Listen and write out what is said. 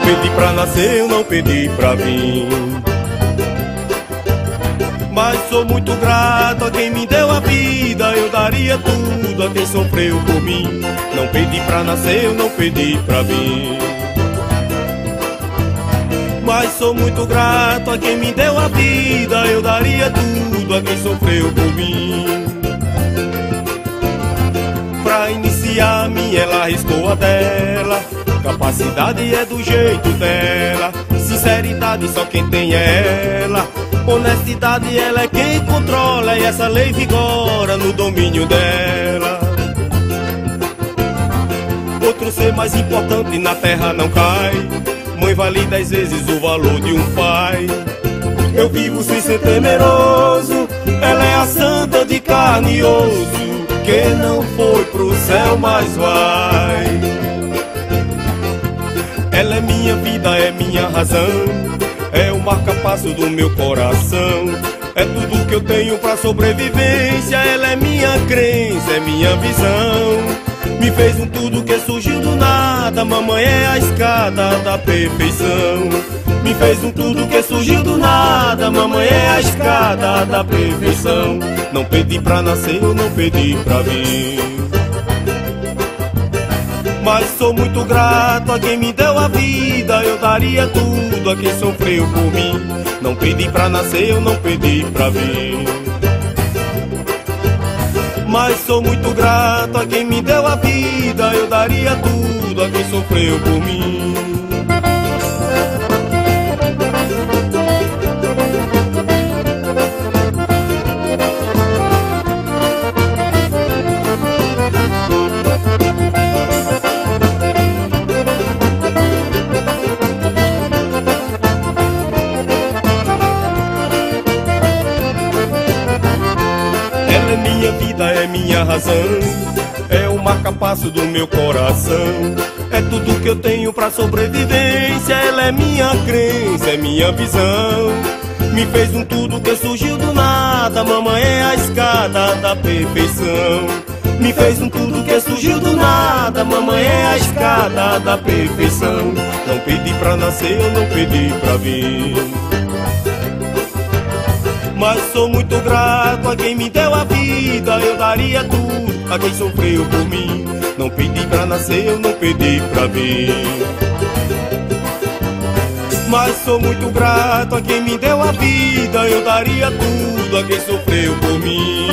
pedi pra nascer, eu não pedi pra vir. Mas sou muito grato a quem me deu a vida. Eu daria tudo a quem sofreu por mim. Não pedi pra nascer, eu não pedi pra vir. Mas sou muito grato a quem me deu a vida. Eu daria tudo a quem sofreu por mim. Pra iniciar-me ela arriscou a dela. Capacidade é do jeito dela. Sinceridade só quem tem é ela. Honestidade ela é quem controla. E essa lei vigora no domínio dela. Outro ser mais importante na terra não cai. Mãe vale 10 vezes o valor de um pai. Eu vivo sem ser temeroso. Ela é a santa de carne e osso, que não foi pro céu, mas vai. Ela é minha vida, é minha razão. É o marca-passo do meu coração. É tudo que eu tenho pra sobrevivência. Ela é minha crença, é minha visão. Me fez um tudo que surgiu do nada. Mamãe é a escada da perfeição. Me fez um tudo que surgiu do nada. Mamãe é a escada da perfeição. Não pedi pra nascer, eu não pedi pra vir. Mas sou muito grato a quem me deu a vida. Eu daria tudo a quem sofreu por mim. Não pedi pra nascer, eu não pedi pra vir. Mas sou muito grato a quem me deu a vida. Eu daria tudo a quem sofreu por mim. Ela é minha vida, é minha razão. É o marca-passo do meu coração. É tudo que eu tenho pra sobrevivência. Ela é minha crença, é minha visão. Me fez um tudo que surgiu do nada. Mamãe é a escada da perfeição. Me fez um tudo que surgiu do nada. Mamãe é a escada da perfeição. Não pedi pra nascer, eu não pedi pra vir. Mas sou muito grato a quem me deu a vida. Eu daria tudo a quem sofreu por mim. Não pedi pra nascer, eu não pedi pra vir. Mas sou muito grato a quem me deu a vida. Eu daria tudo a quem sofreu por mim.